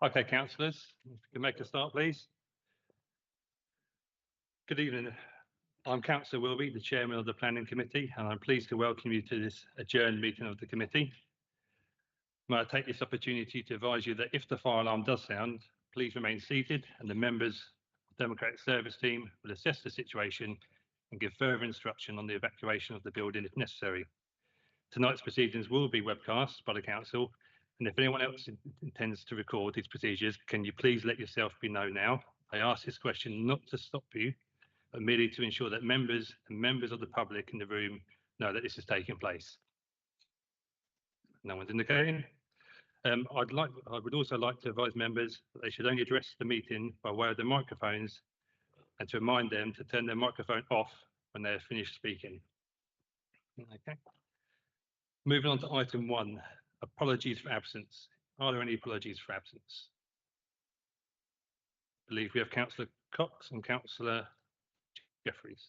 Okay, councillors, if you can make a start, please. Good evening. I'm Councillor Wilby, the Chairman of the Planning Committee, and I'm pleased to welcome you to this adjourned meeting of the committee. May I take this opportunity to advise you that if the fire alarm does sound, please remain seated and the members of the Democratic Service Team will assess the situation and give further instruction on the evacuation of the building if necessary. Tonight's proceedings will be webcast by the Council, and if anyone else intends to record these procedures, can you please let yourself be known now? I ask this question not to stop you, but merely to ensure that members of the public in the room know that this is taking place. No one's indicating. I would also like to advise members that they should only address the meeting by way of the microphones and to remind them to turn their microphone off when they're finished speaking. Okay. Moving on to item 1, apologies for absence. Are there any apologies for absence? I believe we have Councillor Cox and Councillor Jeffreys.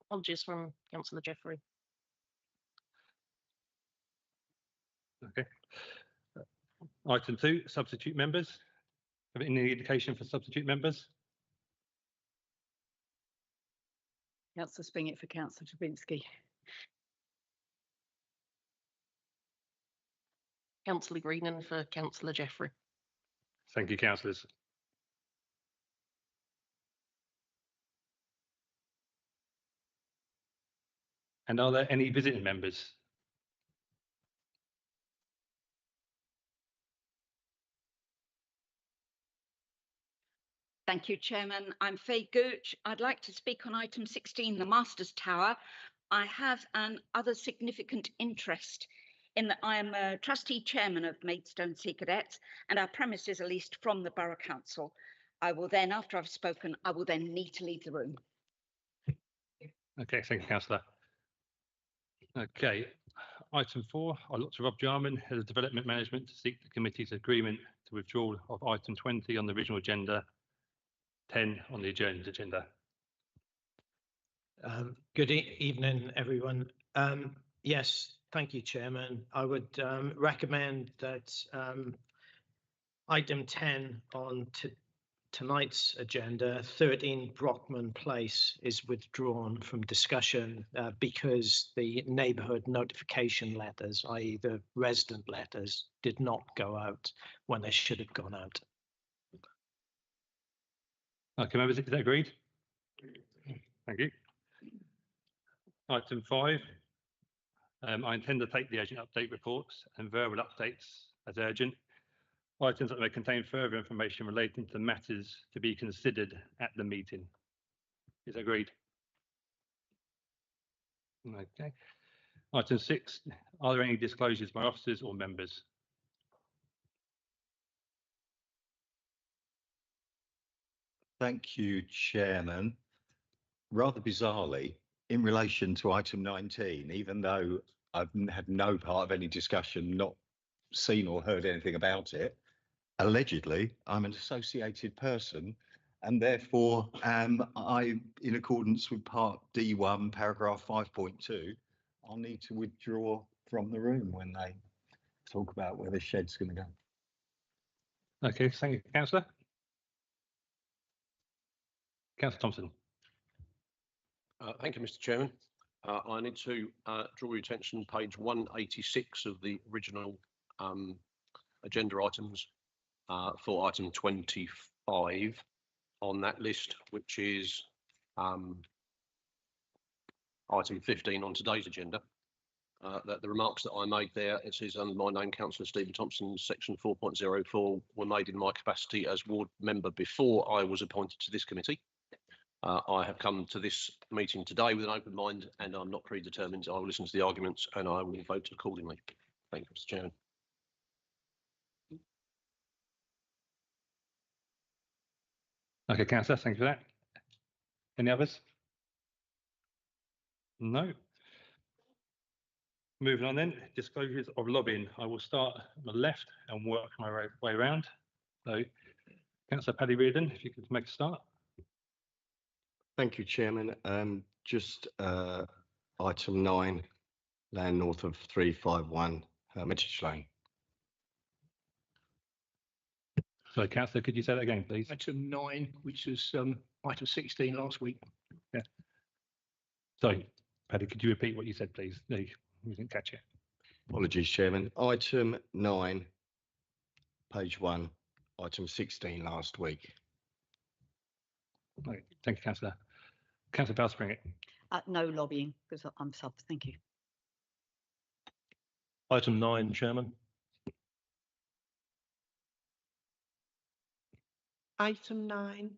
Apologies from Councillor Jeffrey. Okay. Item 2, substitute members. Have any indication for substitute members? Councillor Springett for Councillor Trubinski. Councillor Greenan for Councillor Jeffrey. Thank you, councillors. And are there any visiting members? Thank you, Chairman. I'm Faye Gooch. I'd like to speak on item 16, the Masters Tower. I have an other significant interest in that I am a trustee chairman of Maidstone Sea Cadets, and our premises are leased from the Borough Council. I will then, after I've spoken, I will then need to leave the room. Okay, thank you, councillor. Okay, item 4, I look to Rob Jarman, Head of Development Management, to seek the committee's agreement to withdrawal of item 20 on the original agenda, 10 on the adjourned agenda. Good evening, everyone. Yes, thank you, Chairman. I would recommend that item 10 on tonight's agenda, 13 Brockman Place, is withdrawn from discussion because the neighbourhood notification letters, i.e. the resident letters, did not go out when they should have gone out. Okay, members, is that agreed? Thank you. Item 5, I intend to take the urgent update reports and verbal updates as urgent. Items that may contain further information relating to matters to be considered at the meeting. Is that agreed? Okay. Item 6, are there any disclosures by officers or members? Thank you, Chairman. Rather bizarrely, in relation to item 19, even though I've had no part of any discussion, not seen or heard anything about it, allegedly I'm an associated person, and therefore I, in accordance with part D1, paragraph 5.2, I'll need to withdraw from the room when they talk about where the shed's going to go. Okay, thank you, councillor. Councillor Thompson. Thank you, Mr. Chairman. I need to draw your attention to page 186 of the original agenda items for item 25 on that list, which is item 15 on today's agenda. That the remarks that I made there, it says under my name, Councillor Stephen Thompson, section 4.04, were made in my capacity as ward member before I was appointed to this committee. I have come to this meeting today with an open mind, and I'm not predetermined. I will listen to the arguments and I will vote accordingly. Thank you, Mr. Chairman. Okay, councillor, thank you for that. Any others? No. Moving on then, disclosures of lobbying. I will start on the left and work my way around. So, Councillor Paddy Reardon, if you could make a start. Thank you, Chairman. Just item 9, land north of 351 Hermitage Lane. Sorry, councillor, could you say that again, please? Item 9, which was item 16 last week. Sorry, Paddy, could you repeat what you said, please? No, we didn't catch it. Apologies, Chairman. Item 9, page 1, item 16 last week. Okay, thank you, councillor. Councillor Bowspringett. No lobbying because I'm sub. Thank you. Item 9, Chairman. Item 9.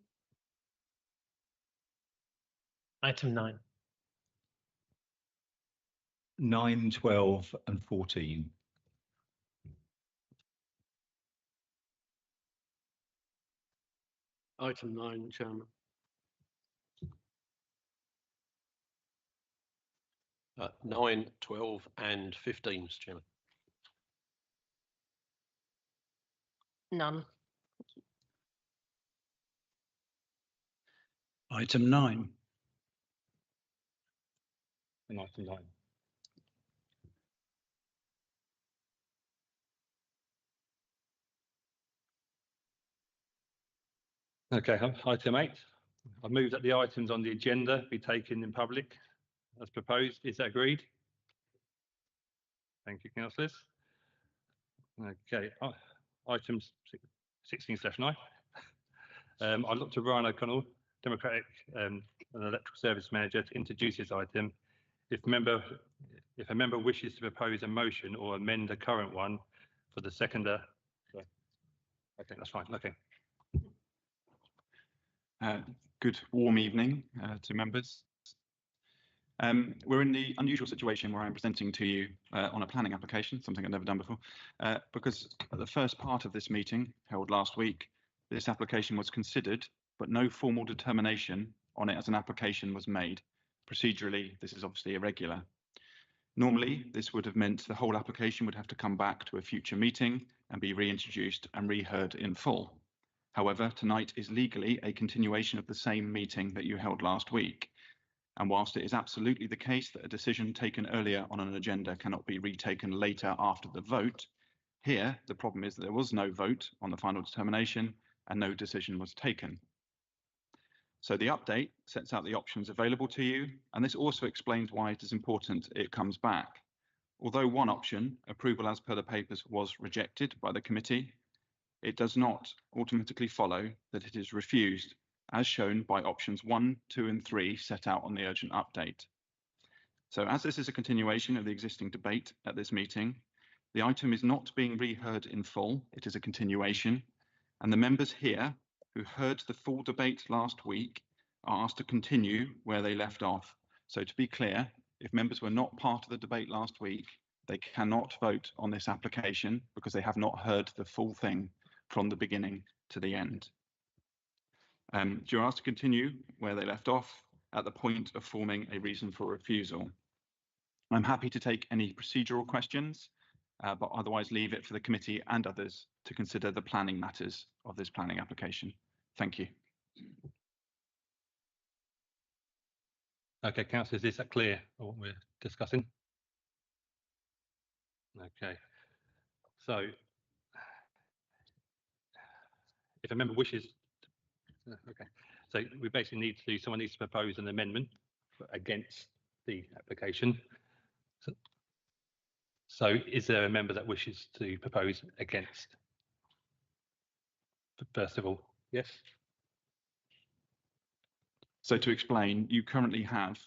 Item 9. 9, 12 and 14. Item 9, Chairman. 9, 12 and 15, Mr. Chairman. None. Item 9. And item 9. Okay, item 8. I move that the items on the agenda be taken in public as proposed. Is that agreed? Thank you, councillors. Okay, items 16/9. I look to Ryan O'Connell, Democratic and Electrical Service Manager, to introduce this item. If a member wishes to propose a motion or amend the current one for the seconder. Okay, that's fine. Okay. Good warm evening to members. We're in the unusual situation where I'm presenting to you on a planning application, something I've never done before, because at the first part of this meeting held last week, this application was considered, but no formal determination on it as an application was made. Procedurally, this is obviously irregular. Normally, this would have meant the whole application would have to come back to a future meeting and be reintroduced and reheard in full. However, tonight is legally a continuation of the same meeting that you held last week. And whilst it is absolutely the case that a decision taken earlier on an agenda cannot be retaken later after the vote, here the problem is that there was no vote on the final determination and no decision was taken. So the update sets out the options available to you, and this also explains why it is important it comes back. Although one option, approval as per the papers, was rejected by the committee, it does not automatically follow that it is refused, as shown by options 1, 2 and 3 set out on the urgent update. So as this is a continuation of the existing debate at this meeting, the item is not being reheard in full, it is a continuation, and the members here who heard the full debate last week are asked to continue where they left off. So to be clear, if members were not part of the debate last week, they cannot vote on this application because they have not heard the full thing from the beginning to the end. You're asked to continue where they left off at the point of forming a reason for refusal. I'm happy to take any procedural questions, but otherwise leave it for the committee and others to consider the planning matters of this planning application. Thank you. Okay, councillors, is that clear what we're discussing? Okay, so if a member wishes, okay, so we basically need to, someone needs to propose an amendment against the application. So is there a member that wishes to propose against? First of all, yes. So to explain, you currently have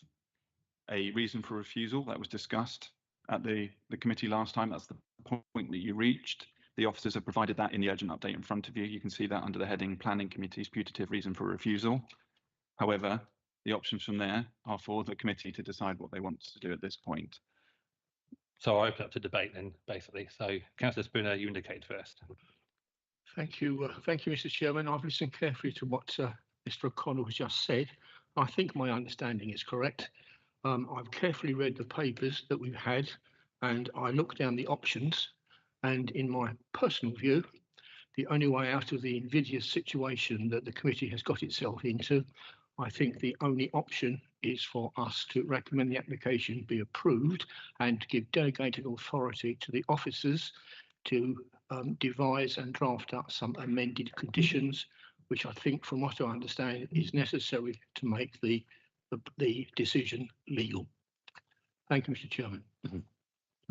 a reason for refusal that was discussed at the committee last time. That's the point that you reached. The officers have provided that in the urgent update in front of you. You can see that under the heading Planning Committee's putative reason for refusal. However, the options from there are for the committee to decide what they want to do at this point. So I open up to debate then, basically. So Councillor Spooner, you indicate first. Thank you, Mr. Chairman. I've listened carefully to what Mr. O'Connell has just said. I think my understanding is correct. I've carefully read the papers that we've had, and I looked down the options, and in my personal view, the only way out of the invidious situation that the committee has got itself into, I think the only option is for us to recommend the application be approved and to give delegated authority to the officers to devise and draft up some amended conditions, which I think, from what I understand, is necessary to make the decision legal. Thank you, Mr. Chairman.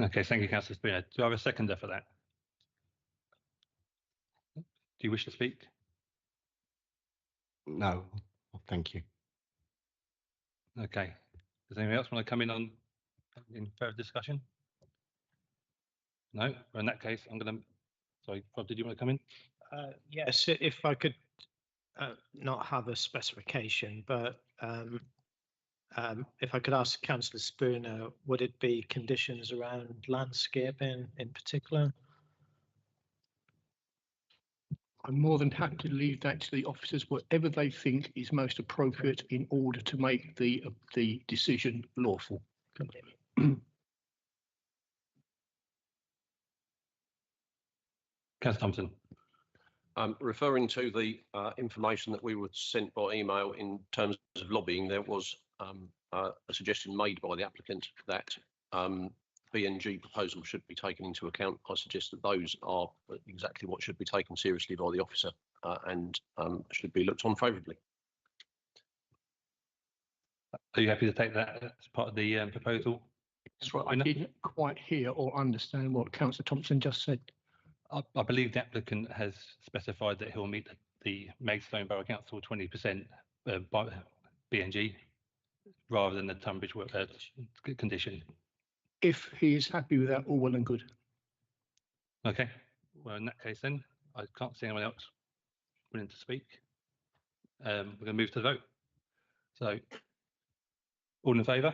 Okay, thank you, Councillor Spooner. Do I have a seconder for that? Do you wish to speak? No, thank you. Okay. Does anyone else want to come in on in further discussion? No. Well, in that case, I'm going to. Sorry, Rob, did you want to come in? Yes, if I could not have a specification, but if I could ask Councillor Spooner, would it be conditions around landscaping in particular? I'm more than happy to leave that to the officers, whatever they think is most appropriate in order to make the decision lawful. Councillor Thompson. Referring to the information that we were sent by email in terms of lobbying, there was a suggestion made by the applicant that B&G proposals should be taken into account. I suggest that those are exactly what should be taken seriously by the officer and should be looked on favourably. Are you happy to take that as part of the proposal? That's right. I didn't quite hear or understand what Councillor Thompson just said. I believe the applicant has specified that he'll meet the Maidstone Borough Council 20% by B&G rather than the Tunbridge condition. If he is happy with that, all well and good. Okay. Well, in that case, then I can't see anyone else willing to speak. We're going to move to the vote. So, all in favour?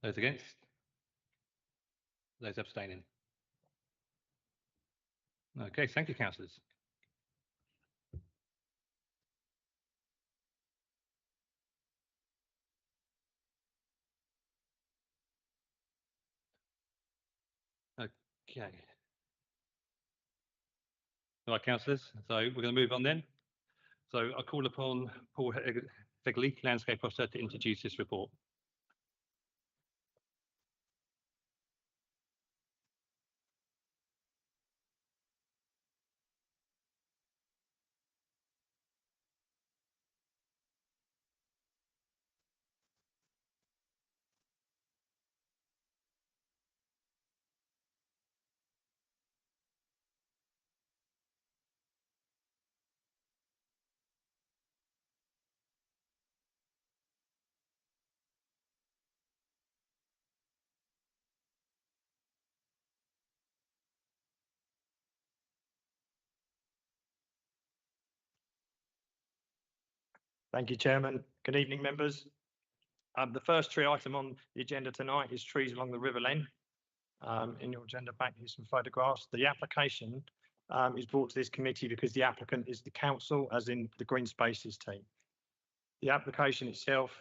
Those against? Those abstaining? Okay, thank you, councillors. Okay. All right, councillors, so we're going to move on then. So I call upon Paul Fegley, Landscape Officer, to introduce this report. Thank you, Chairman. Good evening, members. The first tree item on the agenda tonight is trees along the River Len. In your agenda back, here's some photographs. The application is brought to this committee because the applicant is the council, as in the Green Spaces team. The application itself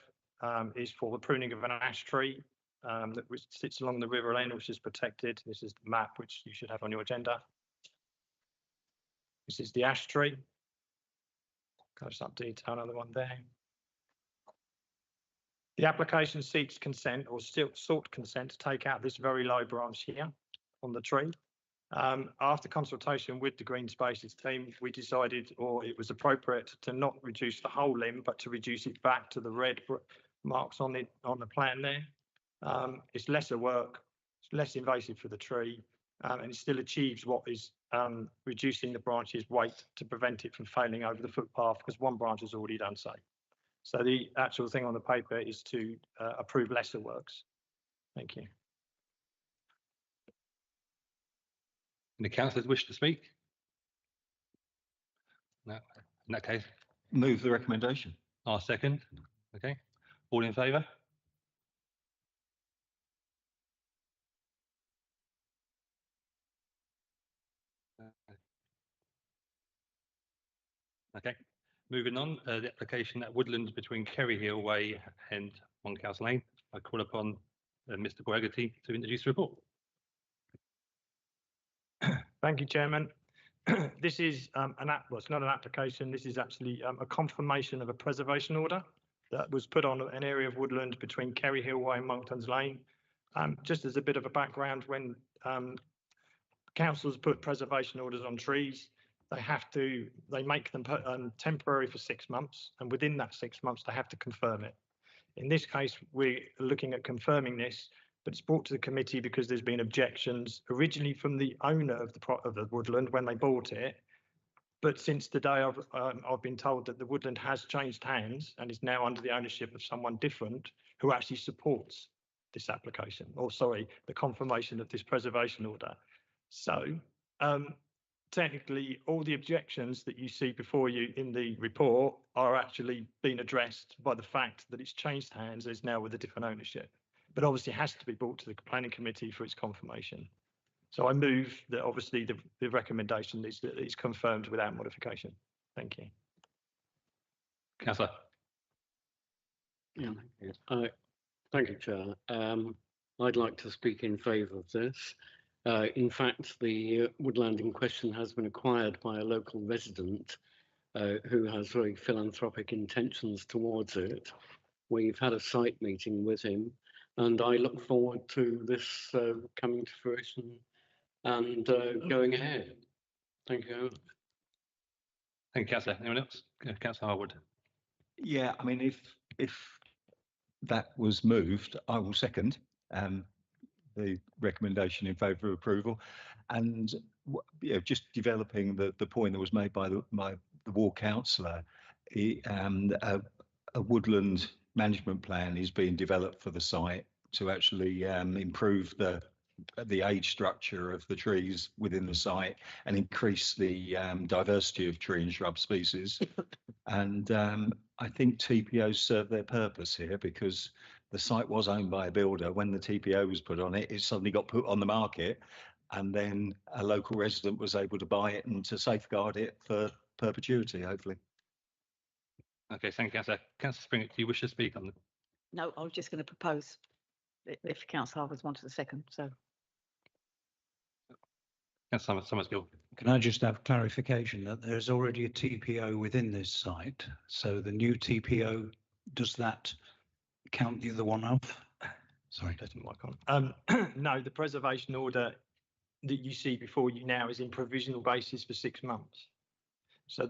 is for the pruning of an ash tree that sits along the River Len, which is protected. This is the map which you should have on your agenda. This is the ash tree. Close up detail, another one there. The application seeks consent or sought consent to take out this very low branch here on the tree. After consultation with the Green Spaces team, we decided, or it was appropriate, to not reduce the whole limb, but to reduce it back to the red marks on the plan there. It's lesser work, it's less invasive for the tree, and it still achieves what is reducing the branch's weight to prevent it from failing over the footpath, because one branch has already done so. So the actual thing on the paper is to approve lesser works. Thank you. Any councillors wish to speak? No. In that case, Move the recommendation. I'll second. Okay. All in favour? Okay. Moving on, the application at Woodlands between Kerry Hill Way and Monchouse Lane. I call upon Mr. Boagati to introduce the report. Thank you, Chairman. This is well, it's not an application. This is actually a confirmation of a preservation order. that was put on an area of woodland between Kerry Hill Way and Monktons Lane. Just as a bit of a background, when councils put preservation orders on trees, they make them temporary for 6 months, and within that 6 months, they have to confirm it. In this case, we're looking at confirming this, but it's brought to the committee because there's been objections originally from the owner of the woodland when they bought it. But since the day I've been told that the woodland has changed hands and is now under the ownership of someone different who actually supports this application, or sorry, the confirmation of this preservation order. So technically, all the objections that you see before you in the report are actually being addressed by the fact that it's changed hands, is now with a different ownership. But obviously has to be brought to the planning committee for its confirmation. So I move that obviously the recommendation is that it's confirmed without modification. Thank you. Councillor. Yeah, thank you, Chair. I'd like to speak in favour of this. In fact, the woodland in question has been acquired by a local resident who has very philanthropic intentions towards it. We've had a site meeting with him, and I look forward to this coming to fruition and going ahead. Thank you. Thank you, Councillor. Anyone else? Councillor Harwood. Yeah, I mean, if that was moved, I will second the recommendation in favour of approval, and just developing the point that was made by the ward councillor. A woodland management plan is being developed for the site to actually improve the age structure of the trees within the site and increase the diversity of tree and shrub species. And I think TPOs serve their purpose here, because the site was owned by a builder. When the TPO was put on it, it suddenly got put on the market, and then a local resident was able to buy it and to safeguard it for perpetuity, hopefully. Okay, thank you, Councillor. Councillor Spring, do you wish to speak on the? No, I was just going to propose if Councillor Harwood wanted a second. So, Councillor Summersgill. Can I just have clarification that there's already a TPO within this site? So the new TPO, does that count the other one up? Sorry. Doesn't work on. No, the preservation order that you see before you now is in provisional basis for 6 months. So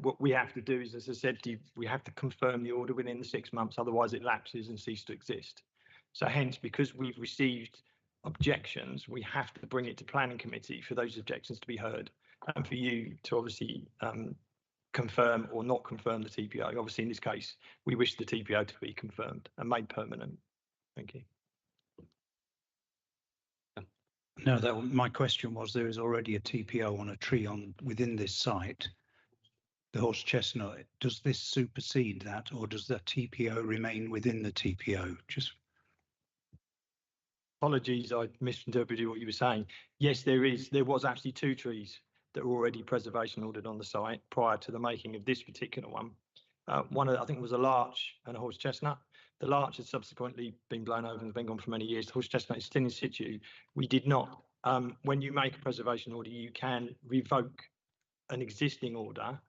what we have to do is, as I said, we have to confirm the order within the 6 months, otherwise it lapses and ceases to exist. So hence, because we've received objections, we have to bring it to planning committee for those objections to be heard, and for you to obviously confirm or not confirm the TPO. Obviously, in this case, we wish the TPO to be confirmed and made permanent. Thank you. No, my question was, there is already a TPO on a tree within this site, the horse chestnut. Does this supersede that, or does the TPO remain within the TPO? Just apologies, I misinterpreted what you were saying. Yes, there was actually 2 trees that were already preservation ordered on the site prior to the making of this particular one. One, I think, was a larch and a horse chestnut. The larch has subsequently been blown over and has been gone for many years. The horse chestnut is still in situ. We did not. When you make a preservation order, you can revoke an existing order,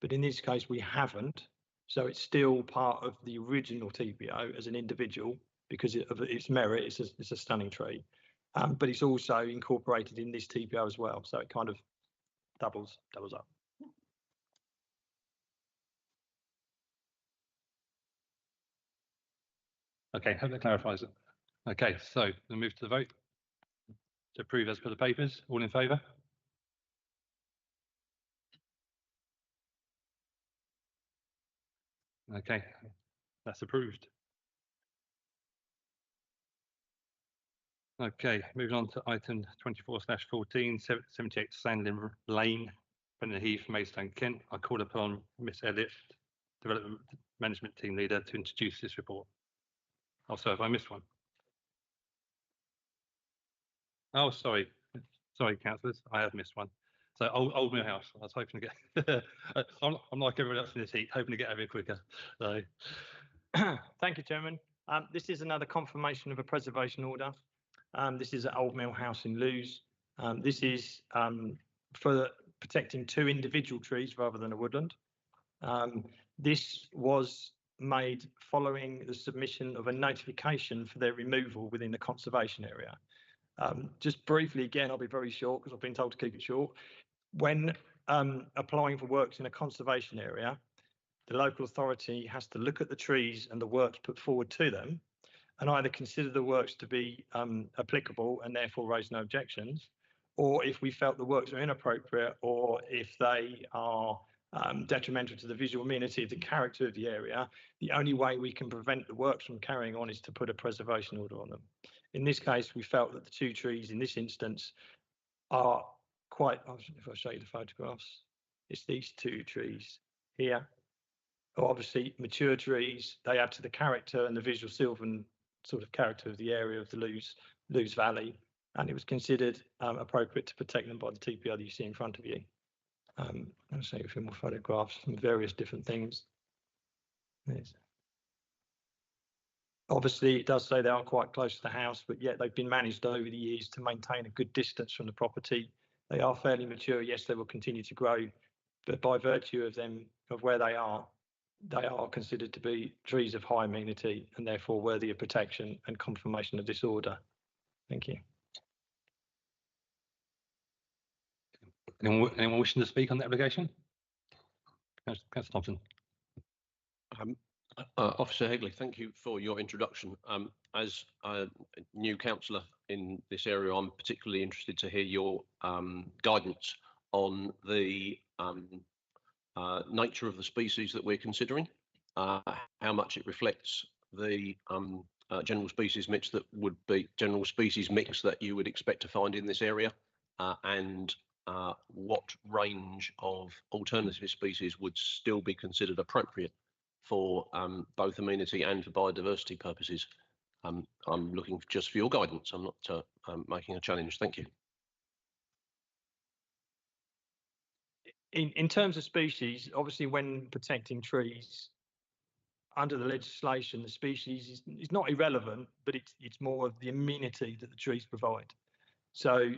but in this case, we haven't. So it's still part of the original TPO as an individual, because of its merit. It's a stunning tree, but it's also incorporated in this TPO as well. So it kind of doubles up. Okay, hope that clarifies it. Okay, so we'll move to the vote. To approve as per the papers. All in favour? Okay, that's approved. Okay, moving on to item 24/14, 78 Sandlin Lane, Brendan Heath, Maidstone, Kent. I call upon Miss Elliott, Development Management Team Leader, to introduce this report. Oh, sorry, have I missed one? Oh, sorry, councillors, I have missed one. So Old Mill House, I was hoping to get, I'm like everyone else in this heat, hoping to get over here quicker. So, thank you, Chairman. This is another confirmation of a preservation order. This is at Old Mill House in Lewes. This is for protecting 2 individual trees rather than a woodland. This was made following the submission of a notification for their removal within the conservation area. Just briefly, again, I'll be very short because I've been told to keep it short. When applying for works in a conservation area, the local authority has to look at the trees and the works put forward to them and either consider the works to be applicable and therefore raise no objections, or if we felt the works are inappropriate or if they are detrimental to the visual amenity of the character of the area, the only way we can prevent the works from carrying on is to put a preservation order on them. In this case, we felt that the two trees in this instance are quite, if I show you the photographs, it's these two trees here. Obviously mature trees, they add to the character and the visual sylvan sort of character of the area of the Lewes Valley, and it was considered appropriate to protect them by the TPO that you see in front of you. I'll show you a few more photographs from various different things. Obviously, it does say they are quite close to the house, but yet they've been managed over the years to maintain a good distance from the property. They are fairly mature. Yes, they will continue to grow, but by virtue of them, of where they are considered to be trees of high amenity and therefore worthy of protection and confirmation of disorder. Thank you. Anyone wishing to speak on the application? Councillor Thompson. Officer Hegley, thank you for your introduction. As a new councillor in this area, I'm particularly interested to hear your guidance on the nature of the species that we're considering, how much it reflects the general species mix that you would expect to find in this area, and what range of alternative species would still be considered appropriate for both amenity and for biodiversity purposes. I'm looking just for your guidance. I'm not making a challenge. Thank you. In terms of species, obviously when protecting trees under the legislation, the species is not irrelevant, but it's more of the amenity that the trees provide. So,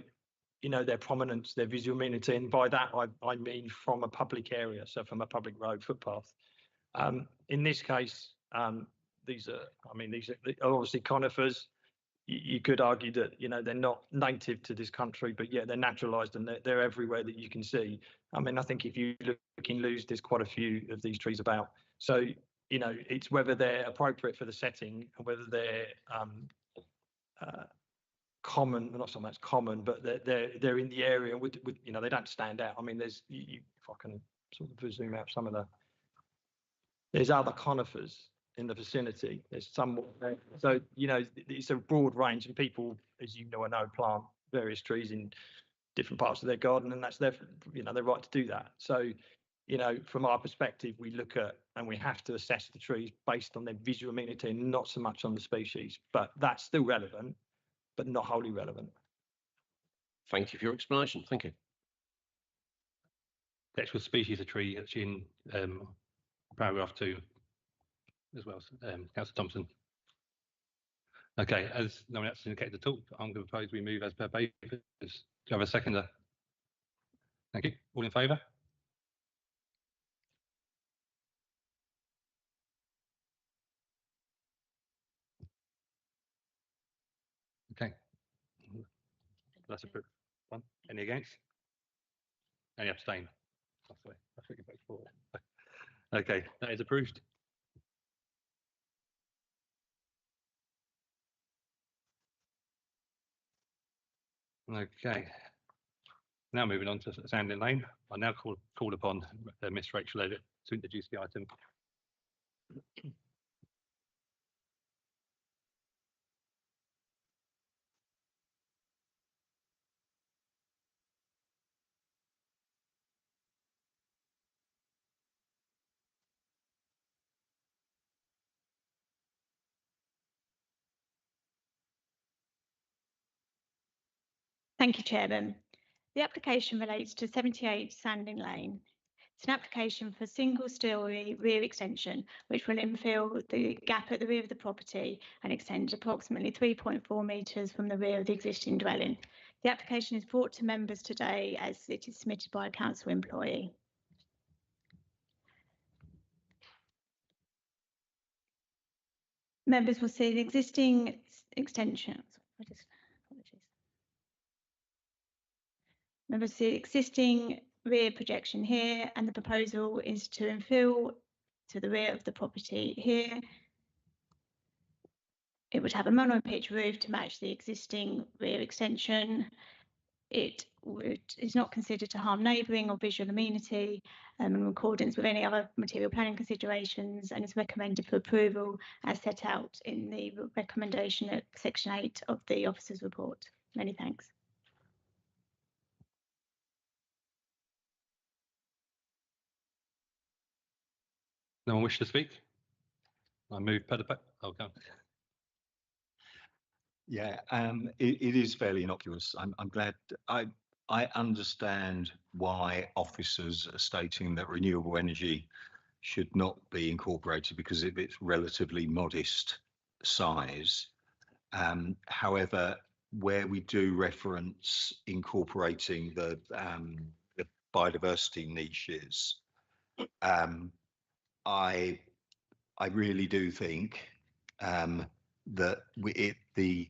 you know, their prominence, their visual amenity, and by that I mean from a public area, so from a public road, footpath. In this case, these are obviously conifers. You could argue that, you know, they're not native to this country, but yet they're naturalised and they're everywhere that you can see. I mean, I think if you look in Lewes, there's quite a few of these trees about. So, you know, it's whether they're appropriate for the setting and whether they're common, not so much common, but they're in the area with you know, they don't stand out. I mean, there's if I can sort of zoom out some of there's other conifers in the vicinity. There's some, so you know, it's a broad range, and people, as you know, plant various trees in different parts of their garden, and that's their, you know, their right to do that. So, you know, from our perspective, we look at and we have to assess the trees based on their visual amenity and not so much on the species. But that's still relevant, but not wholly relevant. Thank you for your explanation. Thank you. The actual species of tree actually in paragraph 2 as well, Councillor Thompson. Okay, as no one else has indicated to talk, I'm going to propose we move as per papers. Do you have a seconder? Thank you. All in favour? Okay. That's approved. One. Any against? Any abstain? Sorry, I think you voted for. Okay, that is approved. Okay. Now moving on to Sandin Lane. I now call upon Miss Rachel Elliott to introduce the item. Thank you, Chairman. The application relates to 78 Sanding Lane. It's an application for single-storey rear extension, which will infill the gap at the rear of the property and extend approximately 3.4 metres from the rear of the existing dwelling. The application is brought to members today as it is submitted by a council employee. Members will see the existing extension. Apologies. Members see the existing rear projection here, and the proposal is to infill to the rear of the property here. It would have a mono-pitch roof to match the existing rear extension. It is not considered to harm neighbouring or visual amenity in accordance with any other material planning considerations, and is recommended for approval as set out in the recommendation at section 8 of the officer's report. Many thanks. No one wish to speak? I move oh, go on. Yeah, it is fairly innocuous. I'm glad. I understand why officers are stating that renewable energy should not be incorporated because of its relatively modest size. However, where we do reference incorporating the biodiversity niches, I really do think that the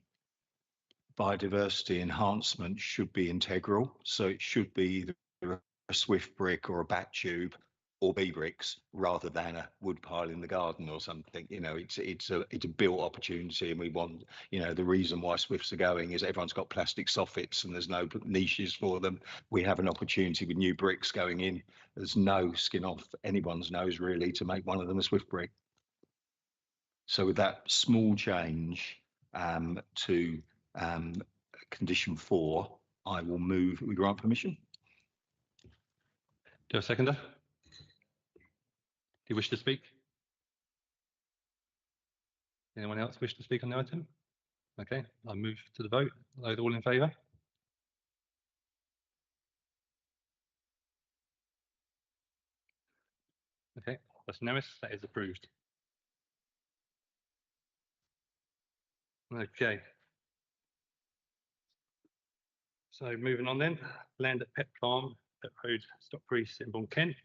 biodiversity enhancement should be integral. So it should be either a swift brick or a bat tube or bee bricks rather than a wood pile in the garden or something. You know, it's a built opportunity, and we want, you know, the reason why Swifts are going is everyone's got plastic soffits and there's no niches for them. We have an opportunity with new bricks going in. There's no skin off anyone's nose really to make one of them a Swift brick. So with that small change to condition 4, I will move. We grant permission. Do a seconder? Do you wish to speak? Anyone else wish to speak on the item? Okay, I'll move to the vote. Are all in favour? Okay, that's unanimous. That is approved. Okay. So moving on then, land at Pet Farm, Pet Road, Stockbury, Sittingbourne, Kent.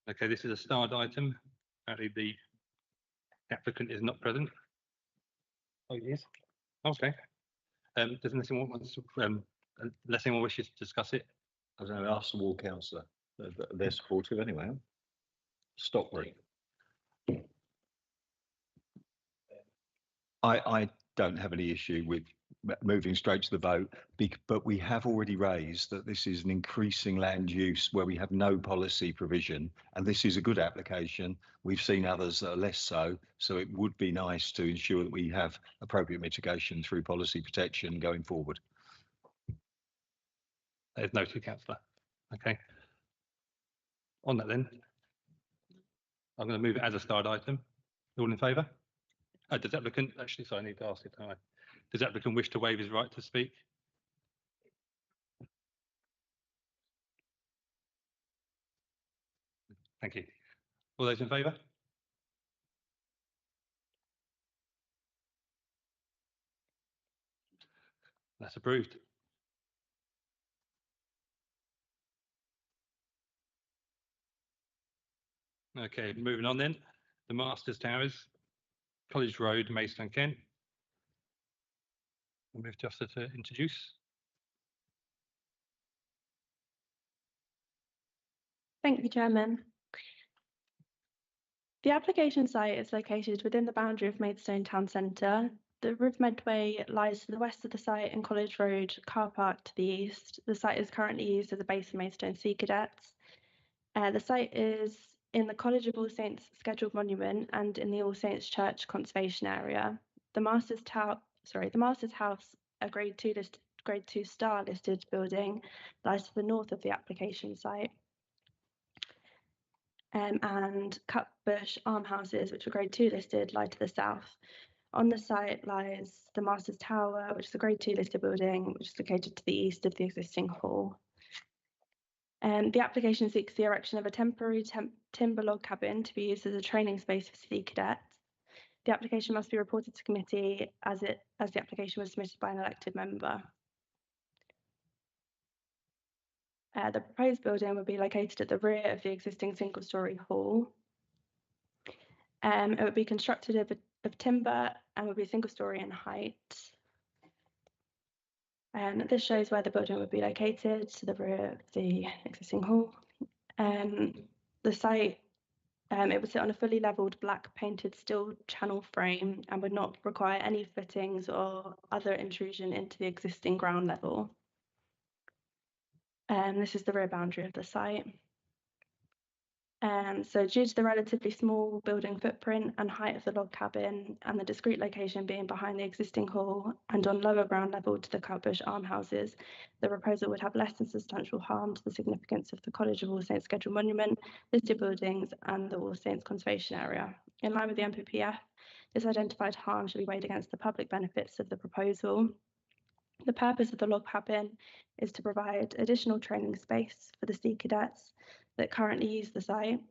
Okay, this is a starred item. Apparently the applicant is not present. Oh, yes. Okay. Doesn't anyone want to, unless anyone wishes to discuss it? I don't know, ask the ward councillor. They're supportive anyway. Stockbury. I don't have any issue with moving straight to the vote, but we have already raised that this is an increasing land use where we have no policy provision, and this is a good application. We've seen others that are less so, so it would be nice to ensure that we have appropriate mitigation through policy protection going forward. There's noted, councillor. Okay. On that then, I'm going to move it as a starred item. All in favour? Does the applicant, actually, sorry, I need to ask it, don't I? Does the applicant wish to waive his right to speak? Thank you. All those in favour? That's approved. Okay, moving on then. The Masters Towers, College Road, Maidstone, Kent. I'll move Justice to introduce. Thank you, Chairman. The application site is located within the boundary of Maidstone Town Centre. The River Medway lies to the west of the site and College Road car park to the east. The site is currently used as a base for Maidstone Sea Cadets. The site is in the College of All Saints Scheduled Monument and in the All Saints Church Conservation Area. The Masters House, a Grade 2 star listed building, lies to the north of the application site. And Cutbush Armhouses, which are Grade 2 listed, lie to the south. On the site lies the Masters Tower, which is a Grade 2 listed building, which is located to the east of the existing hall. The application seeks the erection of a temporary timber log cabin to be used as a training space for sea cadets. The application must be reported to committee as the application was submitted by an elected member. The proposed building would be located at the rear of the existing single-storey hall. It would be constructed of timber and would be single story in height. And this shows where the building would be located to the rear of the existing hall. The site, it would sit on a fully levelled black painted steel channel frame and would not require any fittings or other intrusion into the existing ground level. This is the rear boundary of the site. So due to the relatively small building footprint and height of the log cabin and the discrete location being behind the existing hall and on lower ground level to the Cutbush Armhouses, the proposal would have less than substantial harm to the significance of the College of All Saints Scheduled Monument, listed buildings and the All Saints Conservation Area. In line with the MPPF, this identified harm should be weighed against the public benefits of the proposal. The purpose of the log cabin is to provide additional training space for the Sea Cadets that currently use the site.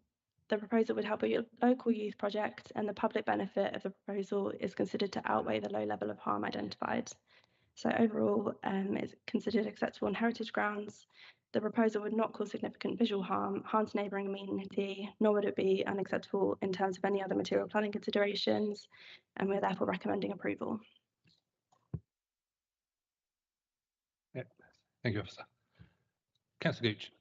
The proposal would help a local youth project, and the public benefit of the proposal is considered to outweigh the low level of harm identified. So overall, it's considered acceptable on heritage grounds. The proposal would not cause significant visual harm to neighbouring amenity, nor would it be unacceptable in terms of any other material planning considerations, and we're therefore recommending approval. Thank you, Officer. Councillor Gooch.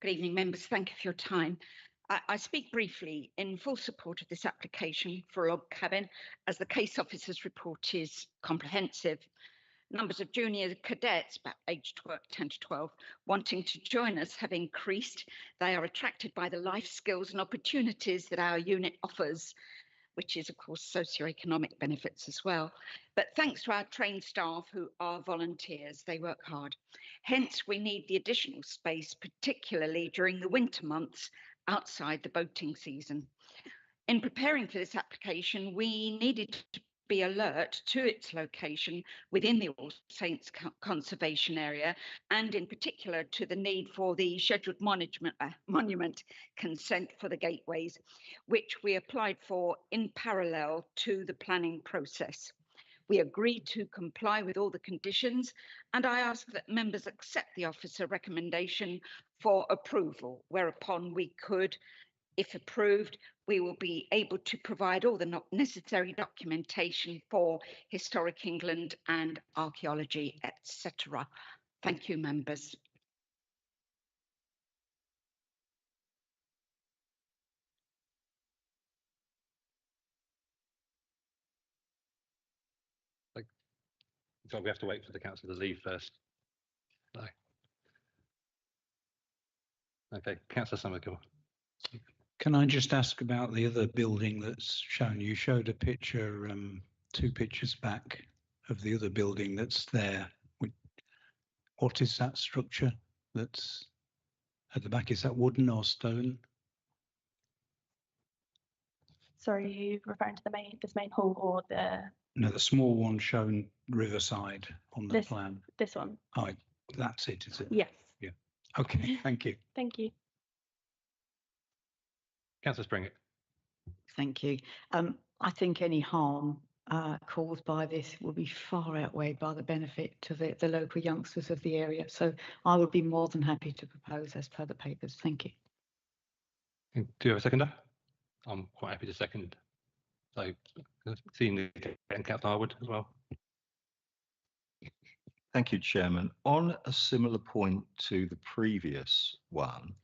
Good evening, members. Thank you for your time. I speak briefly in full support of this application for a log cabin, as the case officer's report is comprehensive. Numbers of junior cadets, about age 10 to 12, wanting to join us have increased. They are attracted by the life skills and opportunities that our unit offers, which is, of course, socioeconomic benefits as well. But thanks to our trained staff who are volunteers, they work hard. Hence, we need the additional space, particularly during the winter months outside the boating season. In preparing for this application, we needed to be alert to its location within the All Saints Conservation Area, and in particular to the need for the scheduled monument consent for the gateways, which we applied for in parallel to the planning process. We agreed to comply with all the conditions, and I ask that members accept the officer recommendation for approval, whereupon we could, if approved, we will be able to provide all the necessary documentation for Historic England and archaeology, etc. Thank you, members. So we have to wait for the council to leave first. No. Okay, Councillor Summergill. Can I just ask about the other building that's shown? You showed a picture, 2 pictures back of the other building that's there. What is that structure that's at the back? Is that wooden or stone? Sorry, are you referring to this main hall or the? No, the small one shown riverside on the plan. This one. Oh, that's it, is it? Yes. Yeah. Okay, thank you. Thank you. Councillor Springett. Thank you. I think any harm caused by this will be far outweighed by the benefit to the local youngsters of the area. So I would be more than happy to propose as per the papers. Thank you. Do you have a seconder? I'm quite happy to second. So, seeing Councillor Harwood as well. Thank you, Chairman. On a similar point to the previous one,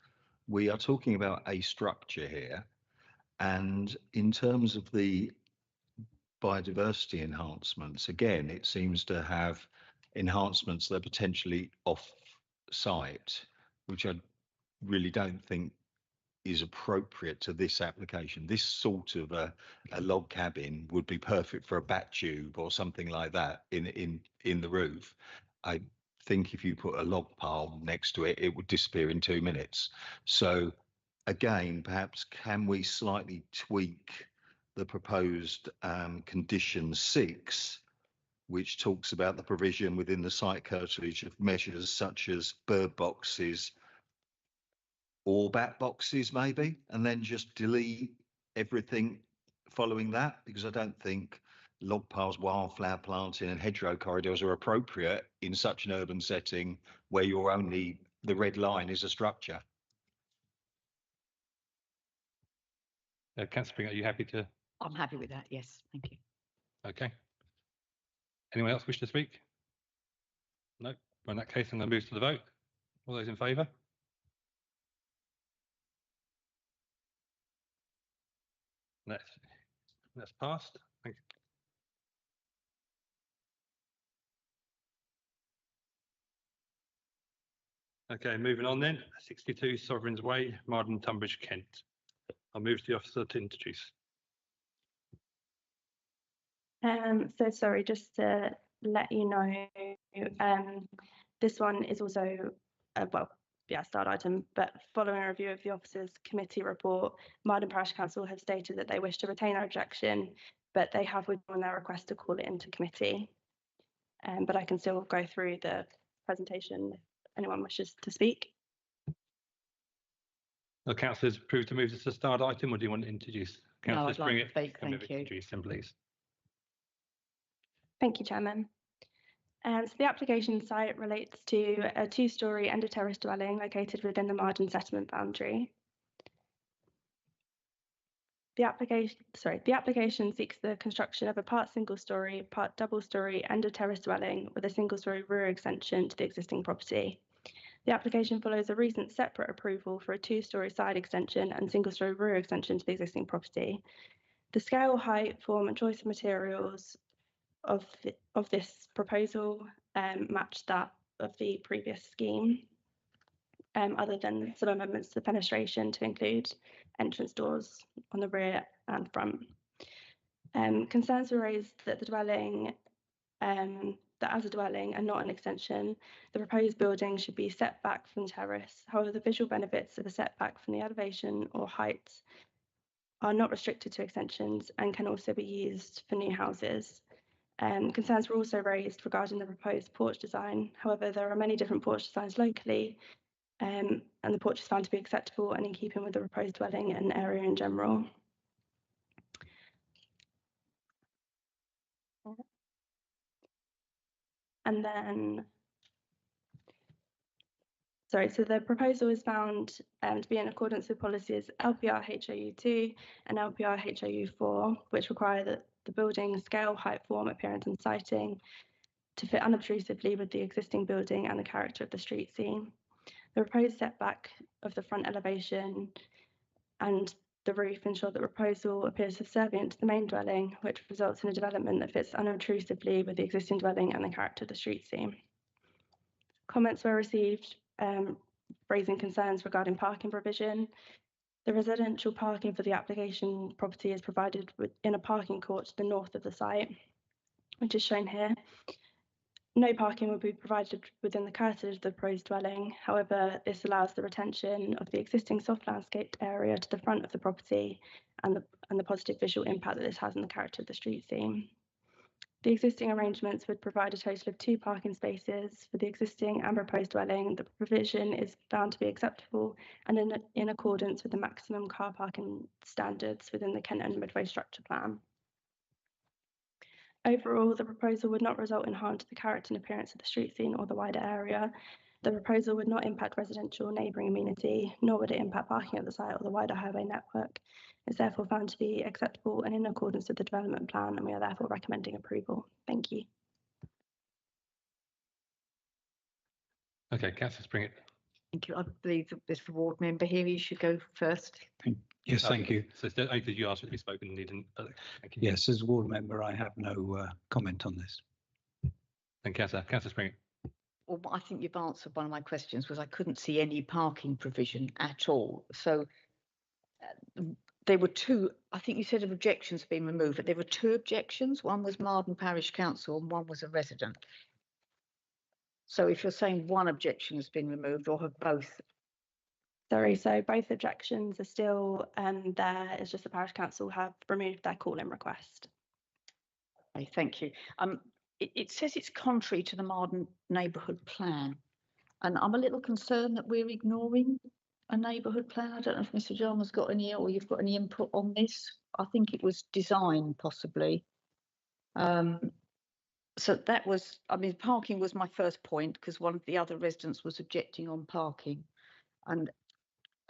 we are talking about a structure here, and in terms of the biodiversity enhancements, again, it seems to have enhancements that are potentially off-site, which I really don't think is appropriate to this application. This sort of a log cabin would be perfect for a bat tube or something like that in the roof. I think if you put a log pile next to it, it would disappear in 2 minutes. So again, perhaps can we slightly tweak the proposed condition 6, which talks about the provision within the site curtilage of measures such as bird boxes or bat boxes maybe, and then just delete everything following that, because I don't think log piles, wildflower planting and hedgerow corridors are appropriate in such an urban setting where the red line is a structure. Councillor Spring, are you happy to? I'm happy with that. Yes, thank you. Okay. Anyone else wish to speak? No. Well, in that case, I'm going to move to the vote. All those in favour? That's passed. Thank you. Okay, moving on then. 62 Sovereign's Way, Marden, Tunbridge, Kent. I'll move to the officer to introduce. So sorry, just to let you know, this one is also, start item, but following a review of the officers' committee report, Marden Parish Council have stated that they wish to retain their objection, but they have withdrawn their request to call it into committee. But I can still go through the presentation if anyone wishes to speak. The councillors approved to move this to start item, or do you want to introduce? No, I'd like to speak, thank you. Introduce them, please. Thank you, Chairman. So the application site relates to a two-storey and a terrace dwelling located within the Marden settlement boundary. The application seeks the construction of a part single-storey, part double-storey and a terrace dwelling with a single-storey rear extension to the existing property. The application follows a recent separate approval for a two-storey side extension and single-storey rear extension to the existing property. The scale, height, form and choice of materials of this proposal match that of the previous scheme, other than some amendments to the fenestration to include entrance doors on the rear and front. Concerns were raised that the dwelling, that as a dwelling and not an extension, the proposed building should be set back from the terrace. However, the visual benefits of a setback from the elevation or height are not restricted to extensions and can also be used for new houses. Concerns were also raised regarding the proposed porch design. However, there are many different porch designs locally, and the porch is found to be acceptable and in keeping with the proposed dwelling and area in general. And then, so the proposal is found to be in accordance with policies LPR HOU2 and LPR HOU4, which require that the building scale, height, form, appearance and siting to fit unobtrusively with the existing building and the character of the street scene. The proposed setback of the front elevation and the roof ensure that the proposal appears subservient to the main dwelling, which results in a development that fits unobtrusively with the existing dwelling and the character of the street scene. Comments were received raising concerns regarding parking provision. The residential parking for the application property is provided in a parking court to the north of the site, which is shown here. No parking will be provided within the curtilage of the proposed dwelling. However, this allows the retention of the existing soft landscaped area to the front of the property and the positive visual impact that this has on the character of the street scene. The existing arrangements would provide a total of 2 parking spaces for the existing and proposed dwelling. The provision is found to be acceptable and in accordance with the maximum car parking standards within the Kent and Midway structure plan. Overall, the proposal would not result in harm to the character and appearance of the street scene or the wider area. The proposal would not impact residential or neighbouring amenity, nor would it impact parking at the site or the wider highway network. It's therefore found to be acceptable and in accordance with the development plan, and we are therefore recommending approval. Thank you. Okay, Councillor Springett. Thank you. I believe that this ward member here, you should go first. Yes, thank you. So did you ask to be spoken? You didn't. Thank you. Yes, as ward member, I have no comment on this. And Councillor Springett. Well, I think you've answered one of my questions, was I couldn't see any parking provision at all. So there were 2, I think you said of objections being removed, but there were 2 objections. One was Marden Parish Council and one was a resident. So if you're saying one objection has been removed, or have both? Sorry, so both objections are still there. It's just the Parish Council have removed their call-in request. Okay, thank you. It says it's contrary to the Marden neighbourhood plan, and I'm a little concerned that we're ignoring a neighbourhood plan. I don't know if Mr. Jarman's got any, or you've got any input on this. I think it was designed possibly So that was, I mean, parking was my first point because one of the other residents was objecting on parking. And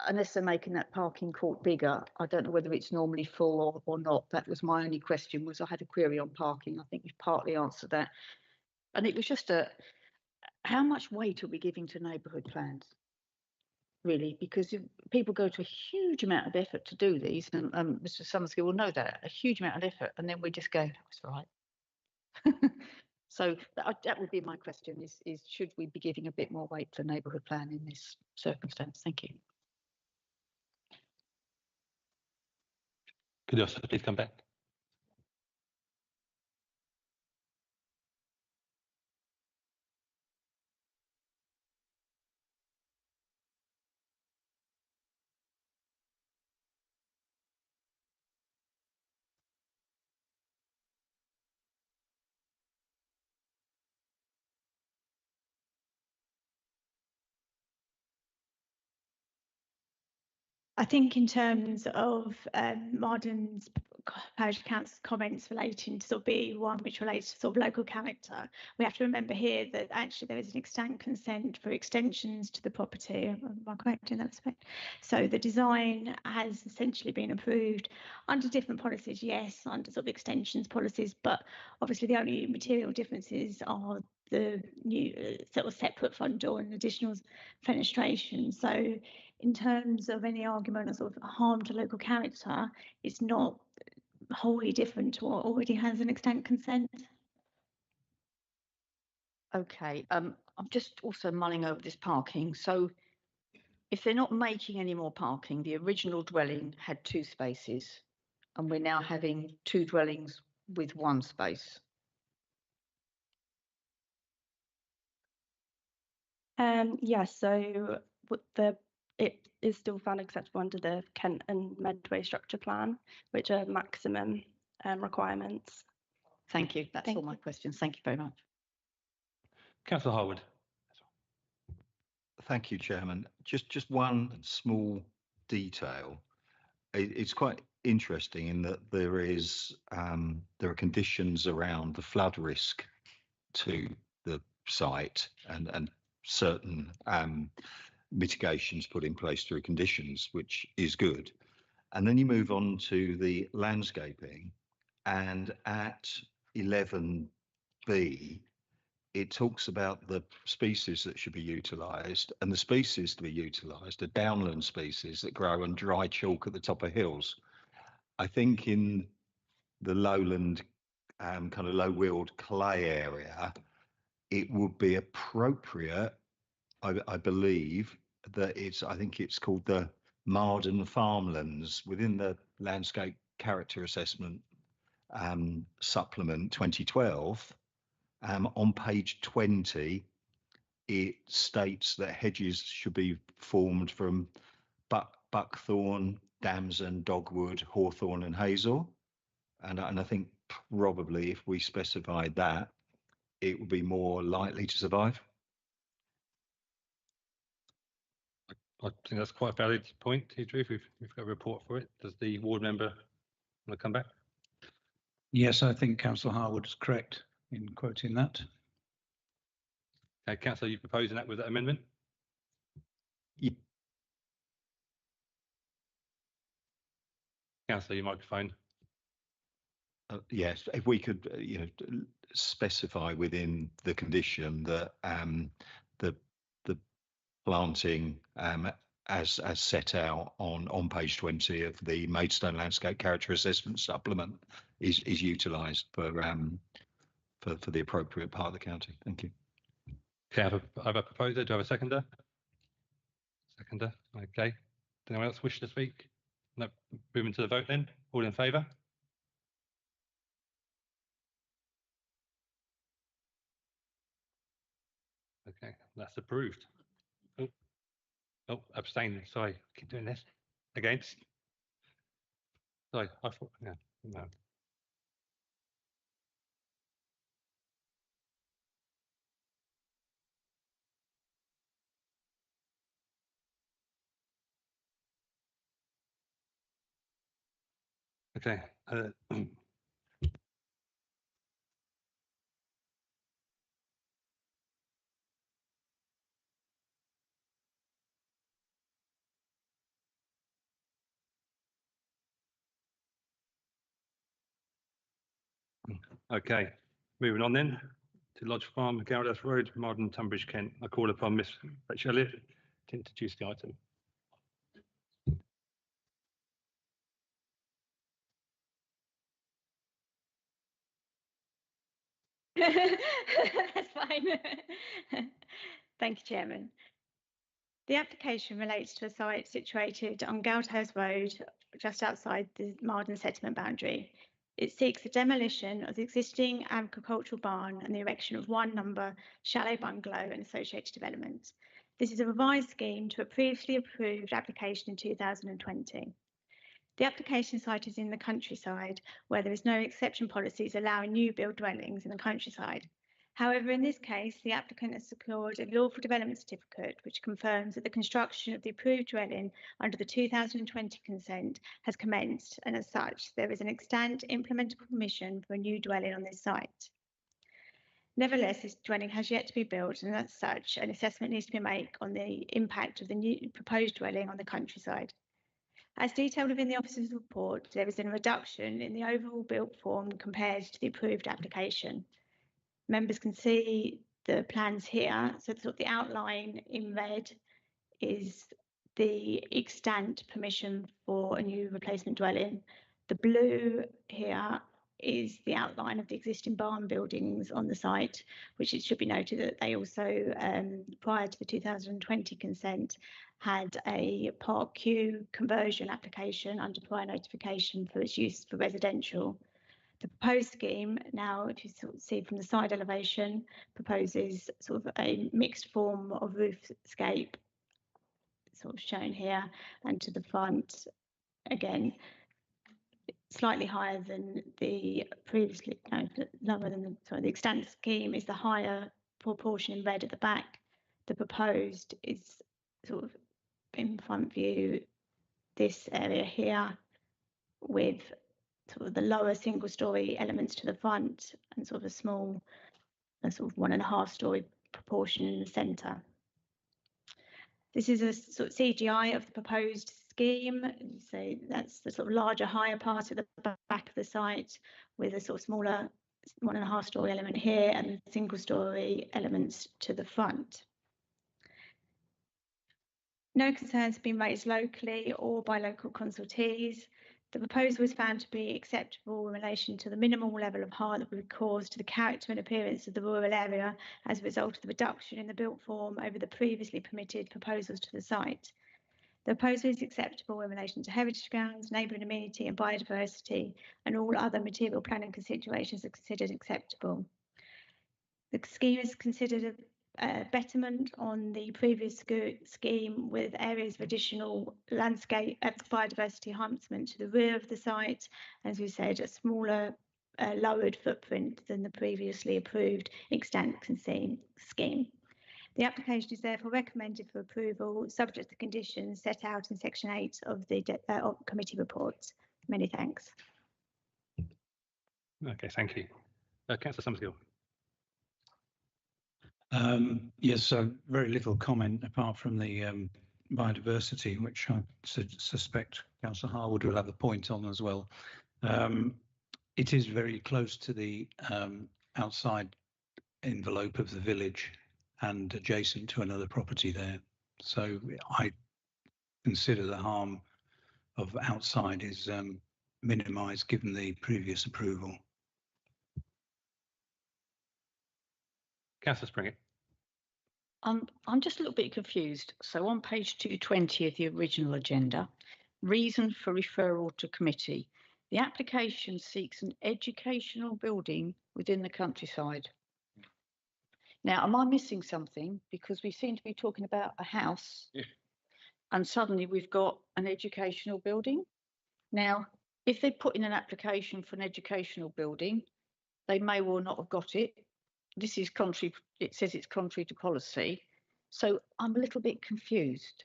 unless they're making that parking court bigger, I don't know whether it's normally full or not. That was my only question, was I had a query on parking. I think you've partly answered that. And it was just how much weight are we giving to neighbourhood plans? Really, because if people go to a huge amount of effort to do these, and Mr. Summerskill will know that, a huge amount of effort, and then we just go, that's all right. So that would be my question, is should we be giving a bit more weight to neighbourhood plan in this circumstance? Thank you. Could you also please come back? I think in terms of Marden's parish council's comments relating to sort of B1, which relates to sort of local character, we have to remember here that actually there is an extant consent for extensions to the property. Am I correct in that respect? So the design has essentially been approved under different policies, yes, under sort of extensions policies, but obviously the only material differences are the new sort of separate front door and additional fenestration. So in terms of any argument of sort of harm to local character, it's not wholly different to what already has an extant consent. Okay, I'm just also mulling over this parking. So if they're not making any more parking, the original dwelling had 2 spaces, and we're now having 2 dwellings with 1 space. Yes, so it is still found acceptable under the Kent and Medway structure plan, which are maximum requirements. Thank you. That's all my questions. Thank you very much. Councillor Harwood. Thank you, Chairman. Just one small detail. It's quite interesting in that there are conditions around the flood risk to the site and certain mitigations put in place through conditions, which is good. And then you move on to the landscaping, and at 11B, it talks about the species that should be utilised, and the species to be utilised are downland species that grow on dry chalk at the top of hills. I think in the lowland, kind of low-wheeled clay area, it would be appropriate, I believe, that I think it's called the Marden Farmlands within the Landscape Character Assessment Supplement 2012. On page 20, it states that hedges should be formed from buckthorn, damson, dogwood, hawthorn and hazel. And I think probably if we specified that, it would be more likely to survive. I think that's quite a valid point, Idris. We've got a report for it. Does the ward member want to come back? Yes, I think Councillor Harwood is correct in quoting that. Okay, Councillor, are you proposing that with that amendment? Yeah. Councillor, your microphone. Yes, if we could, specify within the condition that the planting as set out on page 20 of the Maidstone Landscape Character Assessment Supplement is utilised for the appropriate part of the county. Thank you. Okay, I have a proposer. Do I have a seconder? Seconder. Okay. Does anyone else wish to speak? No. Moving to the vote then. All in favour? Okay, that's approved. Oh, abstain. Sorry, keep doing this. Against? Sorry, I thought, no, no. Okay. Okay, moving on then to Lodge Farm, Gowdas Road, Marden, Tunbridge, Kent. I call upon Miss Rachel Elliott to introduce the item. That's fine. Thank you, Chairman. The application relates to a site situated on Goudhurst Road, just outside the Marden settlement boundary. It seeks the demolition of the existing agricultural barn and the erection of one number chalet bungalow and associated developments. This is a revised scheme to a previously approved application in 2020. The application site is in the countryside, where there is no exception policies allowing new build dwellings in the countryside. However, in this case, the applicant has secured a lawful development certificate, which confirms that the construction of the approved dwelling under the 2020 consent has commenced, and as such, there is an extant implementable permission for a new dwelling on this site. Nevertheless, this dwelling has yet to be built, and as such, an assessment needs to be made on the impact of the new proposed dwelling on the countryside. As detailed within the officer's report, there is a reduction in the overall built form compared to the approved application. Members can see the plans here. So sort of the outline in red is the extant permission for a new replacement dwelling. The blue here is the outline of the existing barn buildings on the site, which it should be noted that they also, prior to the 2020 consent, had a Part Q conversion application under prior notification for its use for residential. The proposed scheme now, if you sort of see from the side elevation, proposes sort of a mixed form of roofscape, sort of shown here, and to the front, again, slightly higher than the previously, no, lower than the extant scheme is the higher proportion in red at the back. The proposed is sort of in front view, this area here, with sort of the lower single story elements to the front and sort of a small, sort of 1.5 story proportion in the centre. This is a sort of CGI of the proposed scheme. So that's the sort of larger, higher part of the back of the site with a sort of smaller 1.5 story element here and single story elements to the front. No concerns have been raised locally or by local consultees. The proposal was found to be acceptable in relation to the minimal level of harm that would cause to the character and appearance of the rural area as a result of the reduction in the built form over the previously permitted proposals to the site. The proposal is acceptable in relation to heritage grounds, neighbourhood amenity and biodiversity, and all other material planning considerations are considered acceptable. The scheme is considered a betterment on the previous scheme with areas of additional landscape biodiversity enhancement to the rear of the site. As we said, a smaller lowered footprint than the previously approved extant scheme. The application is therefore recommended for approval subject to conditions set out in section 8 of the committee report. Many thanks. Okay, thank you. Councillor Summerskill. Yes, so very little comment apart from the biodiversity, which I suspect Councillor Harwood will have a point on as well. It is very close to the outside envelope of the village and adjacent to another property there. So I consider the harm of outside is minimised given the previous approval. Councillor Springett. I'm just a little bit confused. So on page 220 of the original agenda, reason for referral to committee. The application seeks an educational building within the countryside. Now, am I missing something? Because we seem to be talking about a house and suddenly we've got an educational building. Now, if they put in an application for an educational building, they may well not have got it. This is contrary, it says it's contrary to policy. So I'm a little bit confused.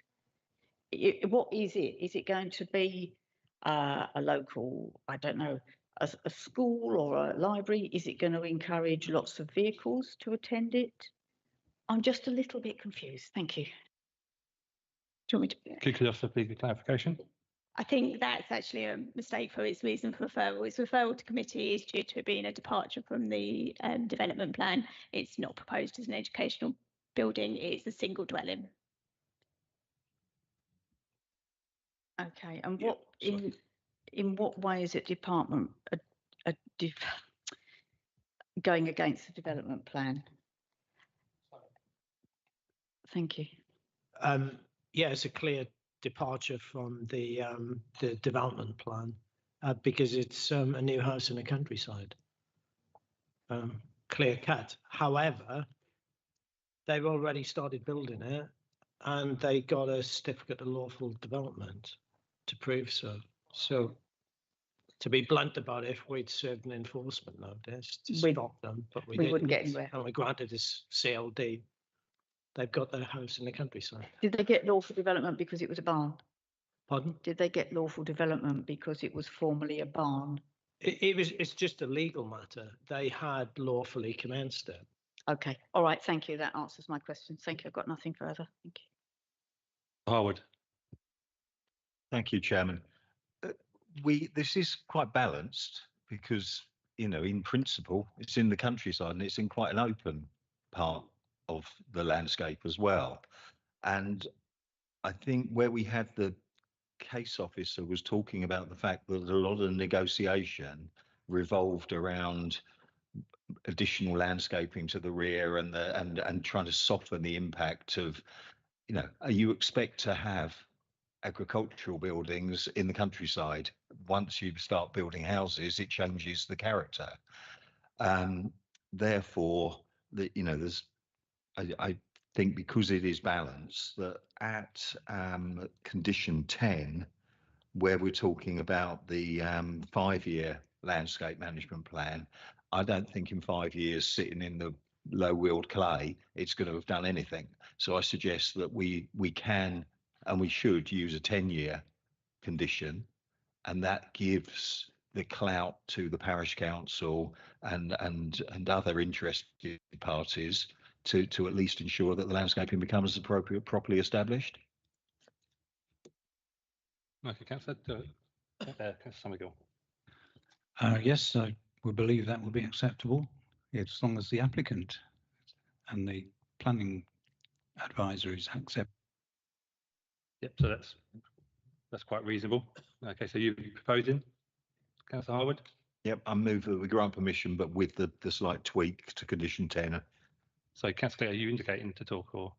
What is it? Is it going to be a local, I don't know, a school or a library? Is it going to encourage lots of vehicles to attend it? I'm just a little bit confused. Thank you. Do you want me to? Could you offer a bigger clarification? I think that's actually a mistake for its reason for referral. Its referral to committee is due to it being a departure from the development plan. It's not proposed as an educational building, it's a single dwelling. Okay, and what in what way is it department going against the development plan? Thank you. Yeah, it's a clear departure from the development plan because it's a new house in the countryside. Clear cut. However, they've already started building it and they got a certificate of lawful development to prove so. So to be blunt about it, if we'd served an enforcement notice to stop them, but we wouldn't get anywhere. And we granted this CLD, they've got their house in the countryside. Did they get lawful development because it was a barn? Pardon? Did they get lawful development because it was formerly a barn? It's just a legal matter. They had lawfully commenced it. Okay, all right, thank you. That answers my question. Thank you. I've got nothing further. Thank you. Harwood. Thank you, Chairman. This is quite balanced because, you know, in principle, it's in the countryside and it's in quite an open part of the landscape as well. And I think where we had the case officer was talking about the fact that a lot of the negotiation revolved around additional landscaping to the rear and trying to soften the impact of, you know, you expect to have agricultural buildings in the countryside. Once you start building houses, it changes the character. Therefore, you know, there's, I think because it is balanced, that at condition 10, where we're talking about the 5-year landscape management plan, I don't think in 5 years sitting in the low wheeled clay, it's going to have done anything. So I suggest that we can and we should use a 10-year condition, and that gives the clout to the parish council and other interested parties to at least ensure that the landscaping becomes properly established. Okay, Councillor Somerville. Yes, I would believe that would be acceptable as long as the applicant and the planning advisories accept. Yep, so that's quite reasonable. Okay, so you're proposing, Councillor Harwood? Yep, I move that we grant permission, but with the slight tweak to condition 10. So, Councillor, are you indicating to talk or?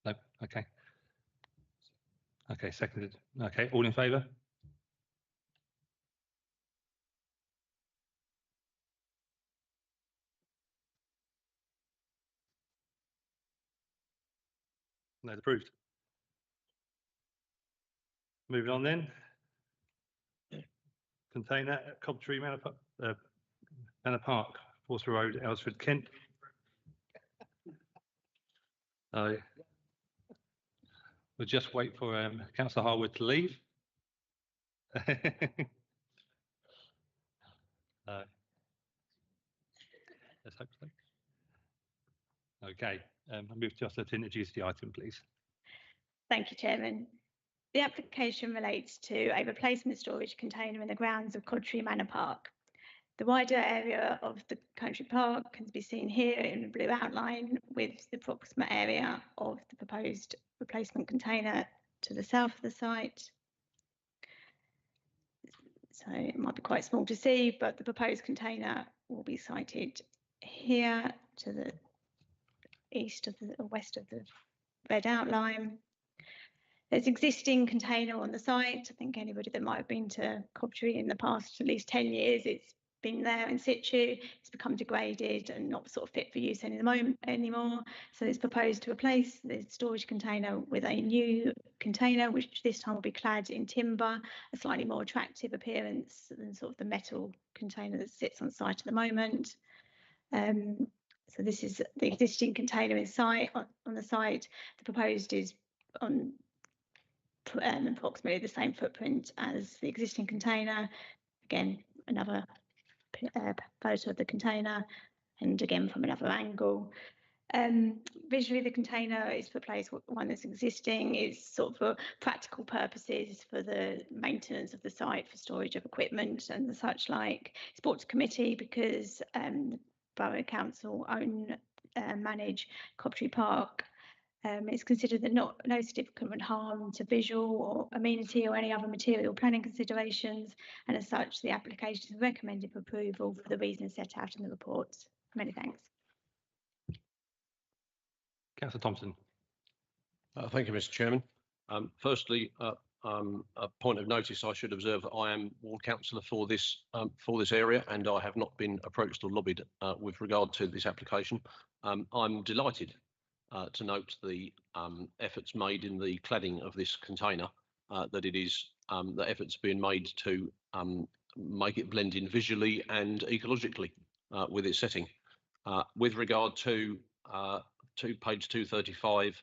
No, okay. Okay, seconded. Okay, all in favour? No, approved. Moving on then. Container at Cobtree Manor Park, Forster Road, Aylesford, Kent. We'll just wait for Councillor Harwood to leave. Let's hope so. Okay, I move to introduce the item, please. Thank you, Chairman. The application relates to a replacement storage container in the grounds of Codtree Manor Park. The wider area of the country park can be seen here in the blue outline, with the approximate area of the proposed replacement container to the south of the site. So it might be quite small to see, but the proposed container will be sited here to the east of the west of the red outline. There's existing container on the site. I think anybody that might have been to Cobtree in the past at least 10 years, it's been there in situ. It's become degraded and not sort of fit for use anymore. So it's proposed to replace the storage container with a new container, which this time will be clad in timber, a slightly more attractive appearance than sort of the metal container that sits on site at the moment. So this is the existing container in site on the site. The proposed is on approximately the same footprint as the existing container. Again, another photo of the container, and again from another angle. Visually, the container is for place one that's existing. It's sort of for practical purposes for the maintenance of the site, for storage of equipment and the such like. It's brought to committee because the Borough Council manage Coptree Park. It's considered that no significant harm to visual or amenity or any other material planning considerations, and as such, the application is recommended for approval for the reasons set out in the reports. Many thanks. Councillor Thompson. Thank you, Mr. Chairman. Firstly, a point of notice, I should observe that I am ward councillor for this area, and I have not been approached or lobbied with regard to this application. I'm delighted to note the efforts made in the cladding of this container, that it is the efforts being made to make it blend in visually and ecologically with its setting. With regard to page 235,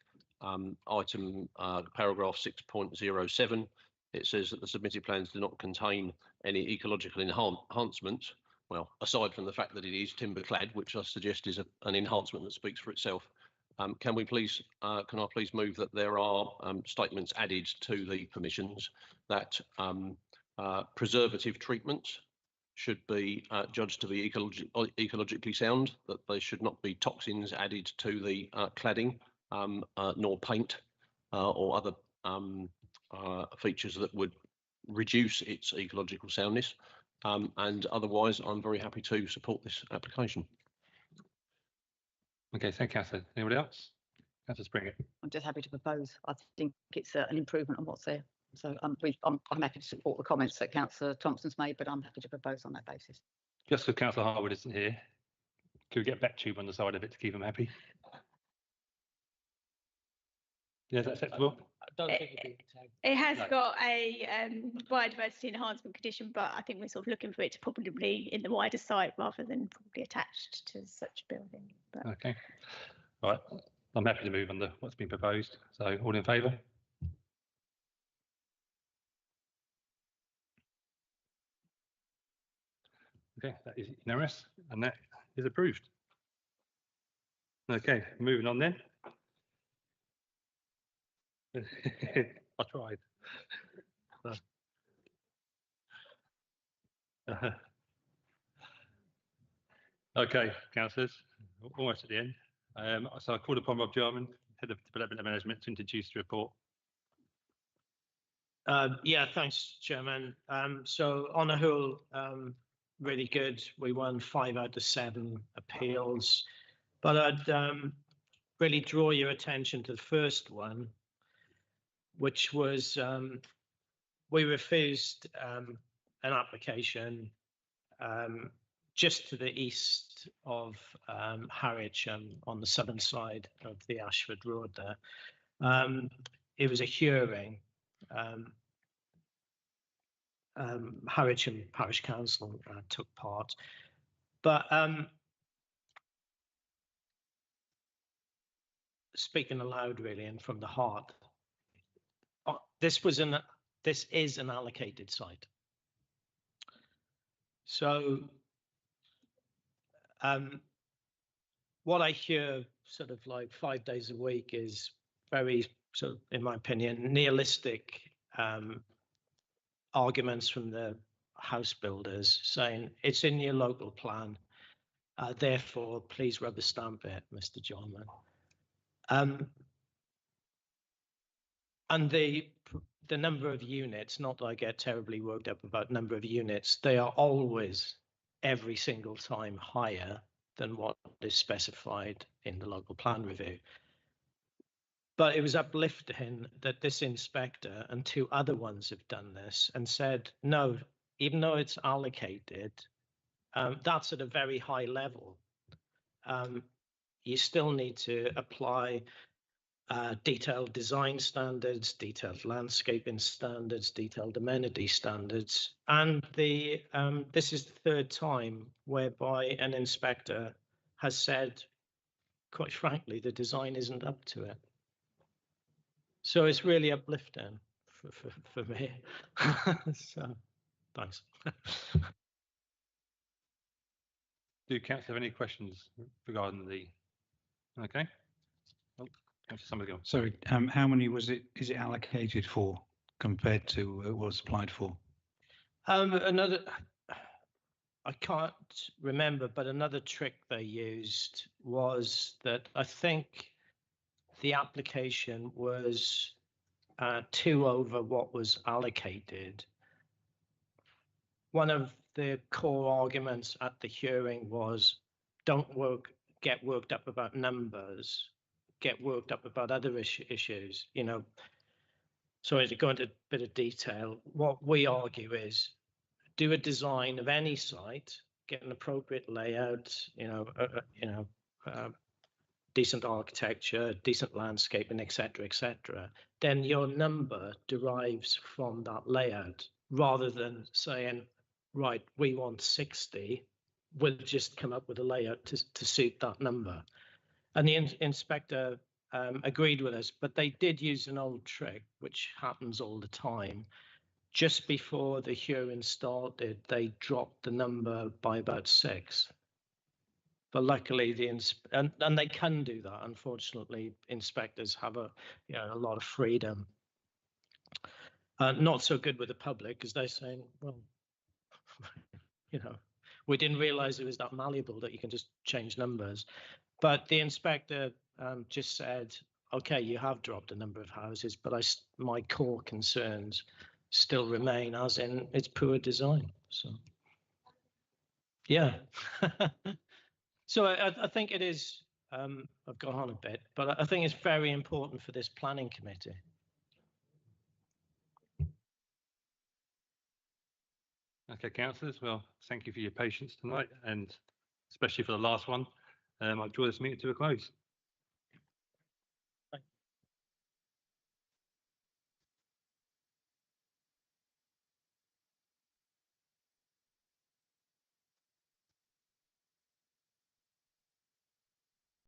item paragraph 6.07, it says that the submitted plans do not contain any ecological enhancement. Well, aside from the fact that it is timber clad, which I suggest is an enhancement that speaks for itself. Can I please move that there are statements added to the permissions that preservative treatments should be judged to be ecologically sound, that there should not be toxins added to the cladding, nor paint or other features that would reduce its ecological soundness. And otherwise, I'm very happy to support this application. Okay, thank you, Councillor. Anybody else? Councillor Springer. I'm just happy to propose. I think it's an improvement on what's there. So I'm happy to support the comments that Councillor Thompson's made, but I'm happy to propose on that basis. Just because Councillor Harwood isn't here, could we get back tube on the side of it to keep them happy? Yeah, is that acceptable? I don't think it has got a biodiversity enhancement condition, but I think we're sort of looking for it to probably be in the wider site rather than probably attached to such a building. But. Okay, all right. I'm happy to move on to what's been proposed. So, all in favour? Okay, that is unanimous, and that is approved. Okay, moving on then. I tried. Okay, councillors, almost at the end. So I called upon Rob Jarman, Head of Development and Management, to introduce the report. Yeah, thanks, Chairman. So on the whole, really good. We won 5 out of 7 appeals, but I'd really draw your attention to the first one, which was we refused an application just to the east of Harwich, on the southern side of the Ashford Road there. It was a hearing. Harwich and Parish Council took part, but speaking aloud really and from the heart, this is an allocated site. So what I hear sort of like 5 days a week is very, sort of, in my opinion, nihilistic arguments from the house builders saying it's in your local plan, therefore please rubber stamp it, Mr. Jarman. And the number of units, not that I get terribly worked up about number of units, they are always every single time higher than what is specified in the local plan review. But it was uplifting that this inspector and 2 other ones have done this and said, no, even though it's allocated, that's at a very high level. You still need to apply detailed design standards, detailed landscaping standards, detailed amenity standards. And this is the 3rd time whereby an inspector has said, quite frankly, the design isn't up to it. So it's really uplifting for me. So, thanks. Do council have any questions regarding the Okay. Oh, somebody go. Sorry, how many is it allocated for compared to what was applied for? Another, I can't remember, but another trick they used was that I think the application was 2 over what was allocated. One of the core arguments at the hearing was don't get worked up about numbers, get worked up about other issues, you know. Sorry to go into a bit of detail. What we argue is do a design of any site, get an appropriate layout, decent architecture, decent landscaping, etc., etc. Then your number derives from that layout, rather than saying, right, we want 60, we'll just come up with a layout to suit that number. And the inspector agreed with us, but they did use an old trick, which happens all the time. Just before the hearing started, they dropped the number by about 6. But luckily, and they can do that. Unfortunately, inspectors have a lot of freedom. Not so good with the public, because they're saying, well, we didn't realize it was that malleable that you can just change numbers. But the inspector just said, okay, you have dropped a number of houses, but my core concerns still remain, as in it's poor design. So, yeah. So I think it is, I've gone on a bit, but I think it's very important for this planning committee. Okay, councillors, well, thank you for your patience tonight, and especially for the last one. I'll draw this meeting to a close.